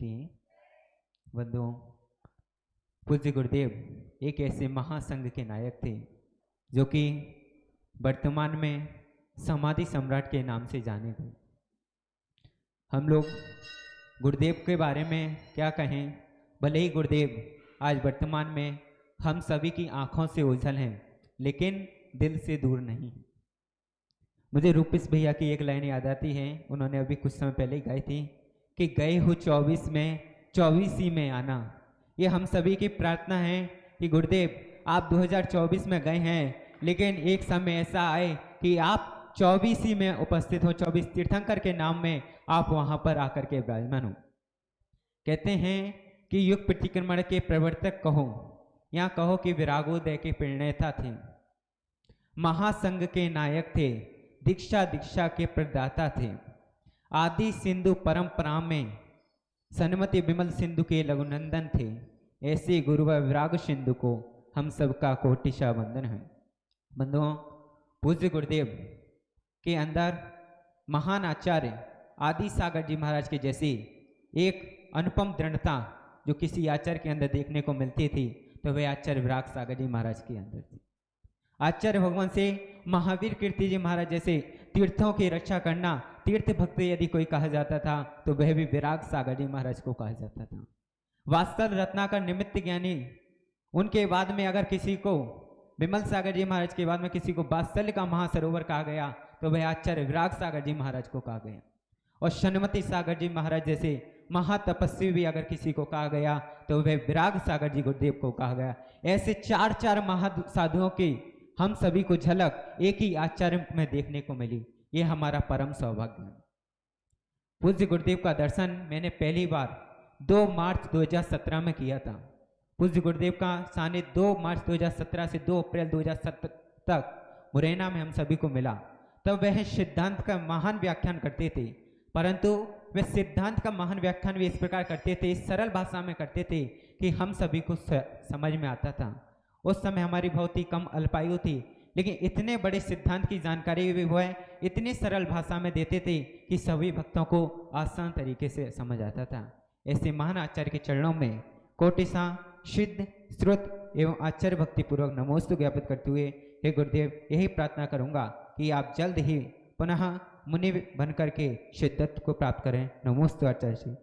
कि बंधुओं, पूज्य गुरुदेव एक ऐसे महासंघ के नायक थे जो कि वर्तमान में समाधि सम्राट के नाम से जाने गए। हम लोग गुरुदेव के बारे में क्या कहें, भले ही गुरुदेव आज वर्तमान में हम सभी की आंखों से ओझल हैं, लेकिन दिल से दूर नहीं। मुझे रूपेश भैया की एक लाइन याद आती है, उन्होंने अभी कुछ समय पहले ही गाई थी कि गए हो 24 में 24 ही में आना। ये हम सभी की प्रार्थना है कि गुरुदेव आप 2024 में गए हैं, लेकिन एक समय ऐसा आए कि आप 24 ही में उपस्थित हो, 24 तीर्थंकर के नाम में आप वहां पर आकर के विराजमान हो। कहते हैं कि युग प्रतिक्रमण के प्रवर्तक कहो या कहो कि विरागोदय के प्रणेता थे, महासंघ के नायक थे, दीक्षा दीक्षा के प्रदाता थे, आदि सिंधु परंपरा में सन्मति विमल सिंधु के लघुनंदन थे। ऐसे गुरु व विराग सिंधु को हम सबका कोटिशा वंदन है। बंधुओं, पूज्य गुरुदेव के अंदर महान आचार्य आदि सागर जी महाराज के जैसी एक अनुपम दृढ़ता जो किसी आचार्य के अंदर देखने को मिलती थी, तो वह आचार्य विराग सागर जी महाराज के अंदर थी। आचार्य भगवान से महावीर कीर्ति जी महाराज जैसे तीर्थों की रक्षा करना, तीर्थ भक्त यदि कोई कहा जाता था तो वह भी विराग सागर जी महाराज को कहा जाता था। वात्सल रत्नाकर निमित्त ज्ञानी, उनके बाद में अगर किसी को, विमल सागर जी महाराज के बाद में किसी को वात्सल्य का महासरोवर कहा गया तो वह आचार्य विराग सागर जी महाराज को कहा गया। और सन्मति सागर जी महाराज जैसे महातपस्वी भी अगर किसी को कहा गया तो वह विराग सागर जी गुरुदेव को कहा गया। ऐसे चार चार महासाधुओं की हम सभी को झलक एक ही आचार्य में देखने को मिली। ये हमारा परम सौभाग्य है। पूज्य गुरुदेव का दर्शन मैंने पहली बार 2 मार्च 2017 में किया था। पूज्य गुरुदेव का सानिध्य 2 मार्च 2017 से 2 अप्रैल 2017 तक मुरैना में हम सभी को मिला। तब वह सिद्धांत का महान व्याख्यान करते थे, परंतु वे सिद्धांत का महान व्याख्यान भी इस प्रकार करते थे, सरल भाषा में करते थे कि हम सभी को समझ में आता था। उस समय हमारी बहुत ही कम अल्पायु थी, लेकिन इतने बड़े सिद्धांत की जानकारी भी वह इतनी सरल भाषा में देते थे कि सभी भक्तों को आसान तरीके से समझ आता था। ऐसे महान आचार्य के चरणों में कोटिशा सिद्ध श्रुत एवं आचार्य भक्ति पूर्वक नमोस्तु ज्ञापित करते हुए हे गुरुदेव, यही प्रार्थना करूंगा कि आप जल्द ही पुनः मुनि बन करके सिद्धत्व को प्राप्त करें। नमोस्तु आचार्य जी।